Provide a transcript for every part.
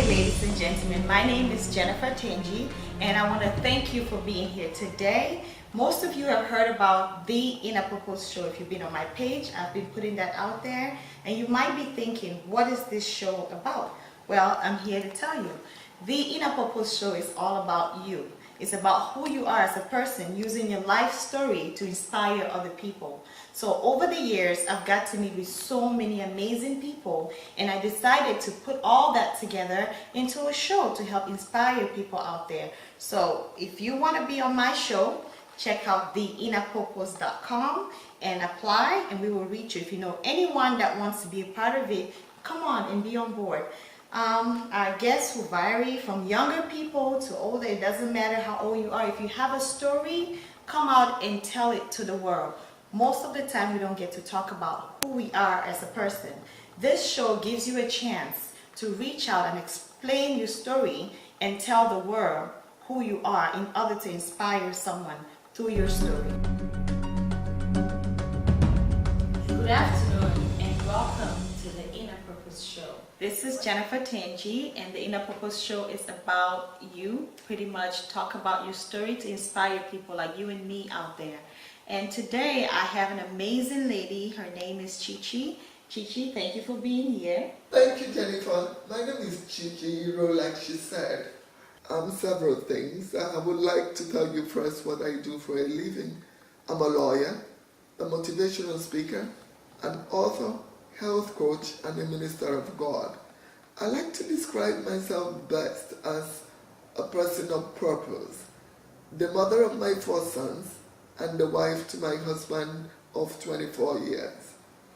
ladies and gentlemen. My name is Jennifer Tenji, and I want to thank you for being here today. Most of you have heard about the Inner Purpose Show. If you've been on my page, I've been putting that out there, and you might be thinking, what is this show about? Well, I'm here to tell you. The Inner Purpose Show is all about you. It's about who you are as a person, using your life story to inspire other people. So over the years, I've got to meet with so many amazing people, and I decided to put all that together into a show to help inspire people out there. So if you want to be on my show, check out theinnerpurpose.com and apply, and we will reach you. If you know anyone that wants to be a part of it, come on and be on board. Our guests will vary from younger people to older. It doesn't matter how old you are. If you have a story, come out and tell it to the world. Most of the time we don't get to talk about who we are as a person. This show gives you a chance to reach out and explain your story and tell the world who you are in order to inspire someone through your story. Good afternoon and welcome to the Inner Purpose Show. This is Jennifer Tenji, and the Inner Purpose Show is about you. Pretty much talk about your story to inspire people like you and me out there. And today I have an amazing lady. Her name is Chichi. Chichi, thank you for being here. Thank you, Jennifer. My name is Chichi, like she said. Several things. I would like to tell you first what I do for a living. I'm a lawyer, a motivational speaker, an author, health coach, and a minister of God. I like to describe myself best as a person of purpose, the mother of my 4 sons, and the wife to my husband of 24 years.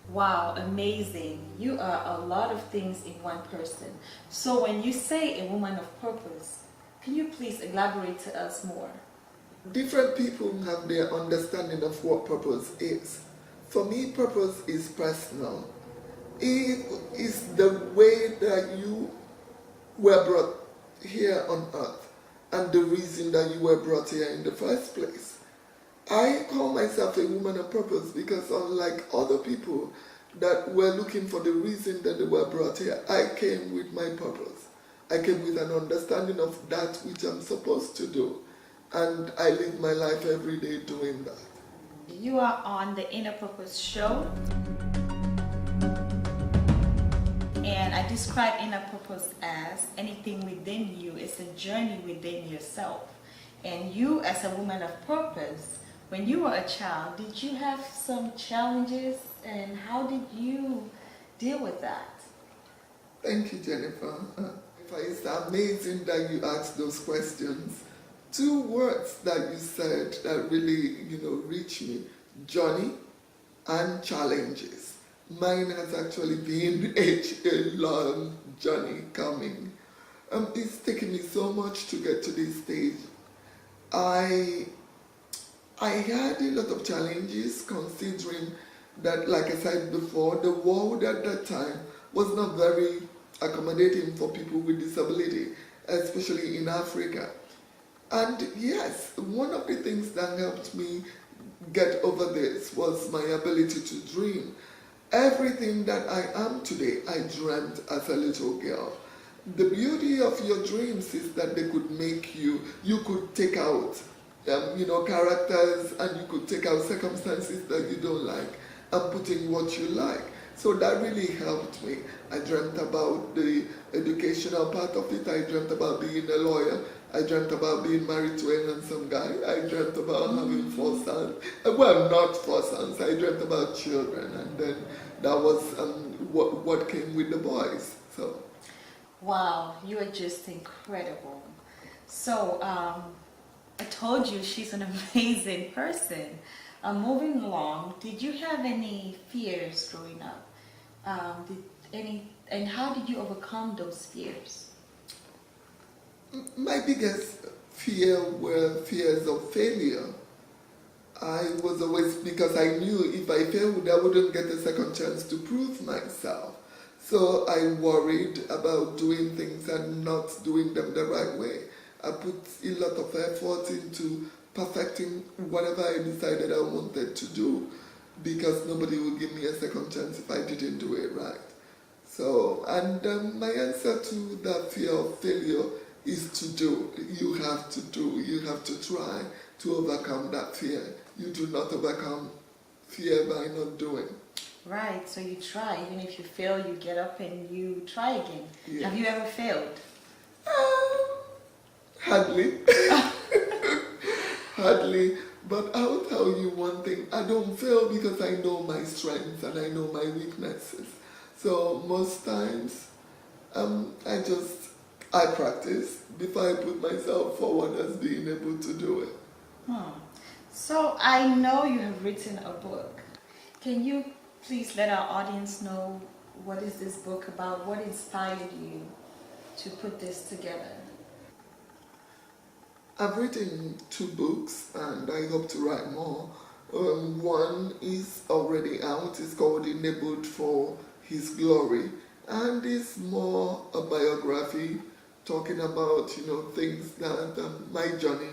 Wow, amazing. You are a lot of things in one person. So when you say a woman of purpose, can you please elaborate to us more? Different people have their understanding of what purpose is. For me, purpose is personal. It is the way that you were brought here on earth and the reason that you were brought here in the first place. I call myself a woman of purpose because unlike other people that were looking for the reason that they were brought here, I came with my purpose. I came with an understanding of that which I'm supposed to do, and I live my life every day doing that. You are on the Inner Purpose Show. And I describe inner purpose as anything within you. It's a journey within yourself. And you as a woman of purpose, when you were a child, did you have some challenges, and how did you deal with that? Thank you, Jennifer. It's amazing that you asked those questions. 2 words that you said that really, reach me: journey and challenges. Mine has actually been a long journey coming. It's taken me so much to get to this stage. I had a lot of challenges, considering that, like I said before, the world at that time was not very accommodating for people with disability, especially in Africa. And yes, one of the things that helped me get over this was my ability to dream. Everything that I am today, I dreamt as a little girl. The beauty of your dreams is that they could make you could take out characters, and you could take out circumstances that you don't like and put in what you like. So that really helped me. I dreamt about the educational part of it. I dreamt about being a lawyer. I dreamt about being married to a handsome guy. I dreamt about having 4 sons. Well, not 4 sons. I dreamt about children, and then that was what came with the boys. So. Wow, you are just incredible. So, I told you she's an amazing person. Moving along, did you have any fears growing up? And how did you overcome those fears? My biggest fear were fears of failure. I was always, because I knew if I failed, I wouldn't get a second chance to prove myself. So I worried about doing things and not doing them the right way. I put a lot of effort into perfecting whatever I decided I wanted to do, because nobody would give me a second chance if I didn't do it right. So, and my answer to that fear of failure is to do. You have to do. You have to try to overcome that fear. You do not overcome fear by not doing. Right, so you try. Even if you fail, you get up and you try again. Yeah. Have you ever failed? Hardly. Hardly. But I will tell you one thing. I don't fail because I know my strengths and I know my weaknesses. So most times, I practice before I put myself forward as being able to do it. So I know you have written a book. Can you please let our audience know what is this book about? What inspired you to put this together? I've written 2 books and I hope to write more. One is already out. It's called Enabled for His Glory, and it's more a biography talking about things that my journey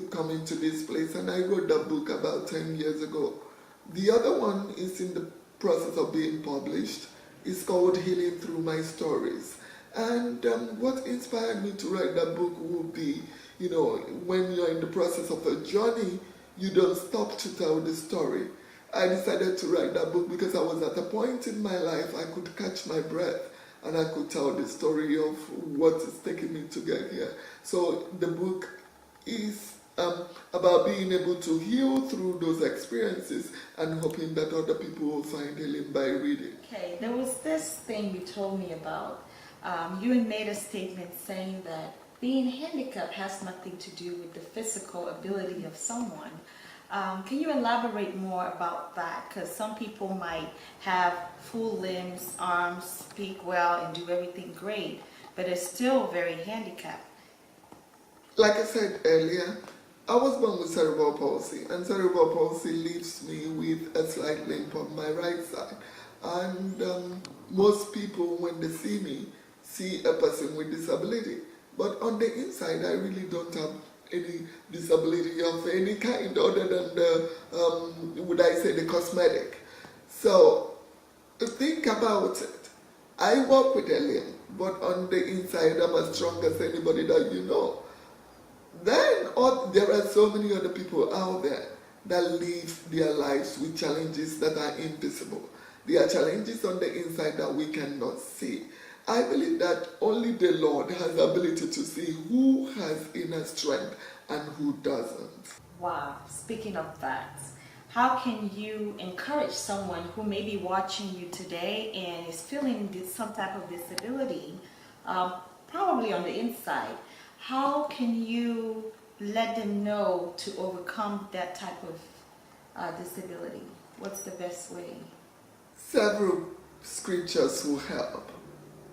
coming to this place, and I wrote that book about 10 years ago. The other one is in the process of being published. It's called Healing Through My Stories. And what inspired me to write that book would be, when you're in the process of a journey, you don't stop to tell the story. I decided to write that book because I was at a point in my life I could catch my breath and I could tell the story of what is taking me to get here. So the book is about being able to heal through those experiences and hoping that other people will find healing by reading. Okay, there was this thing you told me about. You had made a statement saying that being handicapped has nothing to do with the physical ability of someone. Can you elaborate more about that? Because some people might have full limbs, arms, speak well, and do everything great, but are still very handicapped. Like I said earlier, I was born with cerebral palsy, and cerebral palsy leaves me with a slight limp on my right side. And most people, when they see me, see a person with disability. But on the inside, I really don't have any disability of any kind other than the cosmetic. So think about it. I walk with a limp, but on the inside, I'm as strong as anybody that you know. Then there are so many other people out there that live their lives with challenges that are invisible. There are challenges on the inside that we cannot see. I believe that only the Lord has the ability to see who has inner strength and who doesn't. Wow, speaking of that, how can you encourage someone who may be watching you today and is feeling some type of disability, probably on the inside? How can you let them know to overcome that type of disability? What's the best way? Several scriptures will help.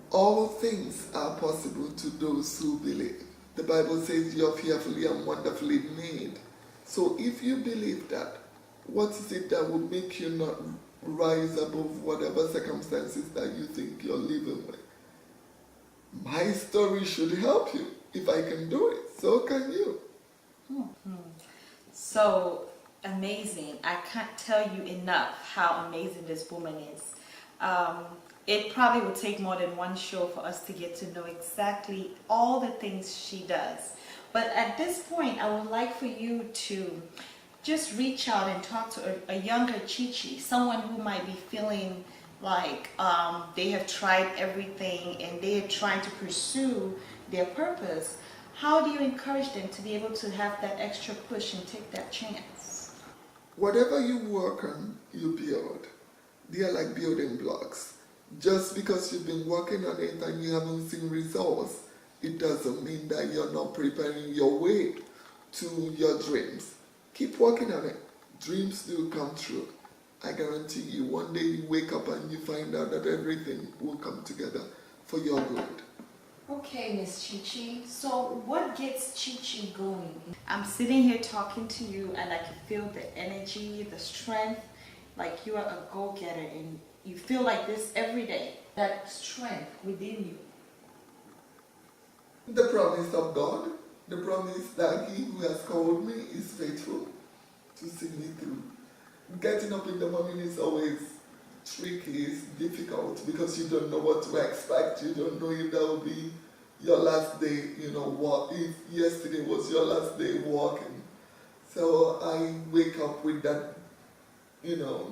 All things are possible to those who believe. The Bible says you are fearfully and wonderfully made. So if you believe that, what is it that will make you not rise above whatever circumstances that you think you're living with? My story should help you. If I can do it, so can you. So amazing. I can't tell you enough how amazing this woman is. It probably would take more than one show for us to get to know exactly all the things she does. But at this point, I would like for you to just reach out and talk to a younger Chichi, someone who might be feeling like they have tried everything and they are trying to pursue their purpose. How do you encourage them to be able to have that extra push and take that chance? Whatever you work on, you build. They are like building blocks. Just because you've been working on it and you haven't seen results, it doesn't mean that you're not preparing your way to your dreams. Keep working on it. Dreams do come true. I guarantee you, one day you wake up and you find out that everything will come together for your good. Okay, Miss Chichi. So what gets Chichi going? I'm sitting here talking to you and I can feel the energy, the strength, like you are a go-getter and you feel like this every day. That strength within you. The promise of God, the promise that He who has called me is faithful to see me through. Getting up in the morning is always tricky, it's difficult because you don't know what to expect. You don't know if that will be your last day, what if yesterday was your last day walking. So I wake up with that,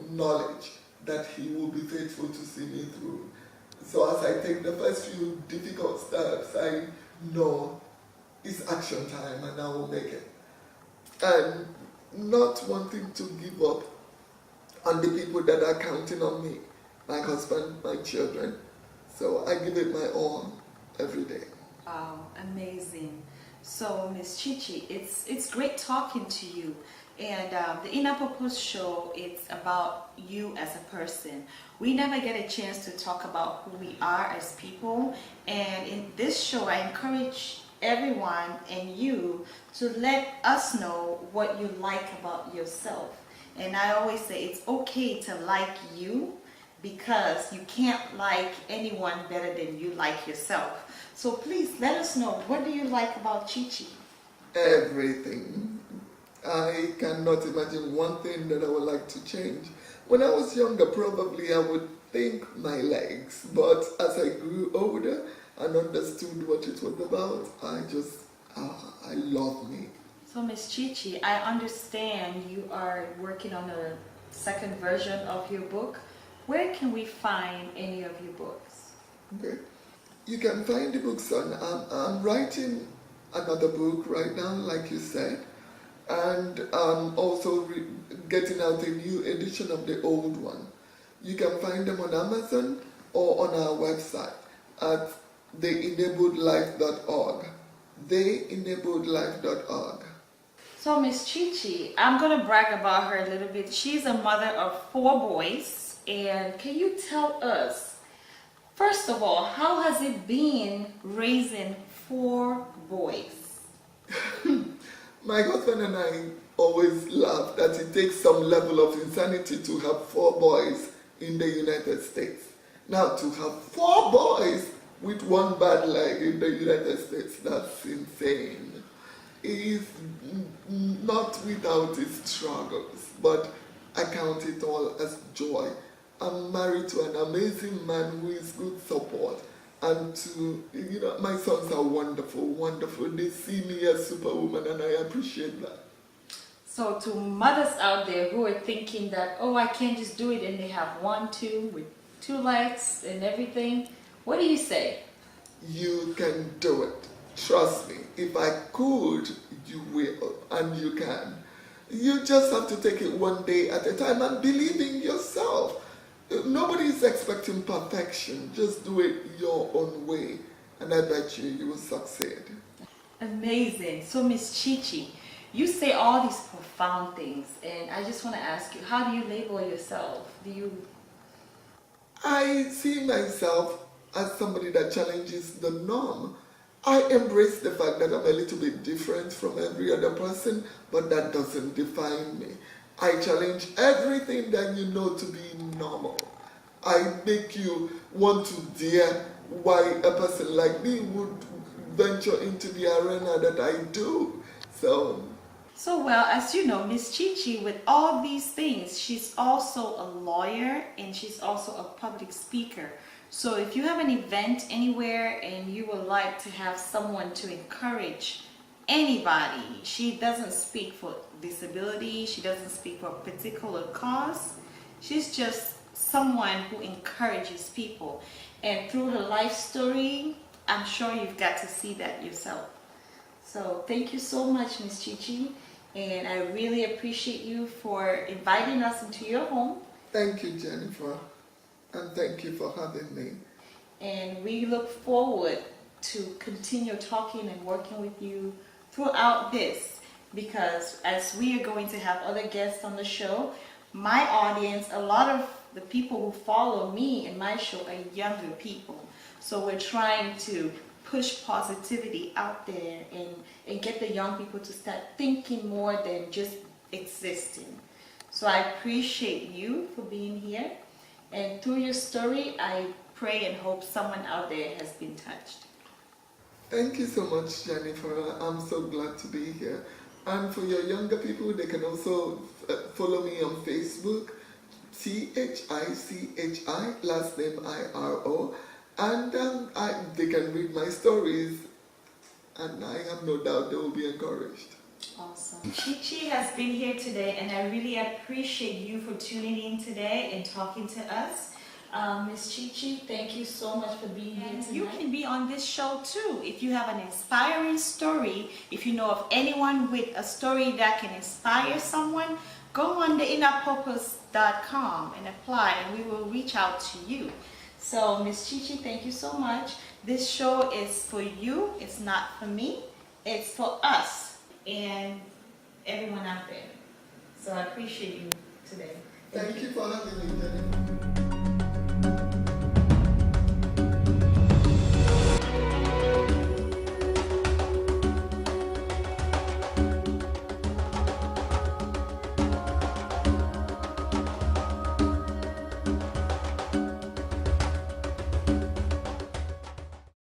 knowledge that he will be faithful to see me through. So as I take the first few difficult steps, I know it's action time and I will make it. And not wanting to give up on the people that are counting on me, my husband, my children. So I give it my all every day. Wow, amazing. So, Miss Chichi, it's great talking to you. And the Inner Purpose Show, it's about you as a person. We never get a chance to talk about who we are as people. And in this show, I encourage everyone and you to let us know what you like about yourself. And I always say it's okay to like you, because you can't like anyone better than you like yourself. So please let us know, what do you like about Chichi? Everything. I cannot imagine one thing that I would like to change. When I was younger, probably I would think my legs, but as I grew older and understood what it was about, I love me. So Miss Chichi, I understand you are working on a second version of your book. Where can we find any of your books? Okay. You can find the books on, I'm writing another book right now, like you said, and also getting out a new edition of the old one. You can find them on Amazon or on our website at theenabledlife.org. theenabledlife.org. So Miss Chichi, I'm going to brag about her a little bit. She's a mother of 4 boys. And can you tell us, first of all, how has it been raising 4 boys? My husband and I always laugh that it takes some level of insanity to have 4 boys in the United States. Now, to have 4 boys with 1 bad leg in the United States, that's insane. It is not without its struggles, but I count it all as joy. I'm married to an amazing man who is good support. And my sons are wonderful, wonderful. They see me as superwoman and I appreciate that. So to mothers out there who are thinking that, oh, I can't just do it, and they have 1, 2 with 2 legs and everything, what do you say? You can do it. Trust me. If I could, you will, and you can. You just have to take it one day at a time and believe in yourself. Nobody is expecting perfection. Just do it your own way, and I bet you will succeed. Amazing. So Miss Chichi, you say all these profound things, and I just want to ask you, how do you label yourself? I see myself as somebody that challenges the norm. I embrace the fact that I'm a little bit different from every other person, but that doesn't define me. I challenge everything that you know to be normal. I make you want to dare why a person like me would venture into the arena that I do. So well, as you know, Miss Chichi, with all these things, she's also a lawyer and she's also a public speaker. So if you have an event anywhere and you would like to have someone to encourage anybody, she doesn't speak for disability, she doesn't speak for a particular cause, she's just someone who encourages people. And through her life story, I'm sure you've got to see that yourself. So thank you so much, Miss Chichi, and I really appreciate you for inviting us into your home. Thank you, Jennifer, and thank you for having me. And we look forward to continue talking and working with you throughout this, because as we are going to have other guests on the show, my audience, a lot of the people who follow me in my show are younger people. So we're trying to push positivity out there and get the young people to start thinking more than just existing. So I appreciate you for being here. And through your story, I pray and hope someone out there has been touched. Thank you so much, Jennifer. I'm so glad to be here. And for your younger people, they can also follow me on Facebook, Chichi, last name IRO, and they can read my stories, and I have no doubt they will be encouraged. Awesome. Chichi has been here today, and I really appreciate you for tuning in today and talking to us. Miss Chichi, thank you so much for being here tonight. You can be on this show too. If you have an inspiring story, if you know of anyone with a story that can inspire someone, go on the innerpurpose.com and apply, and we will reach out to you. So, Miss Chichi, thank you so much. This show is for you. It's not for me. It's for us and everyone out there. So I appreciate you today. Thank you for having me, Jennifer.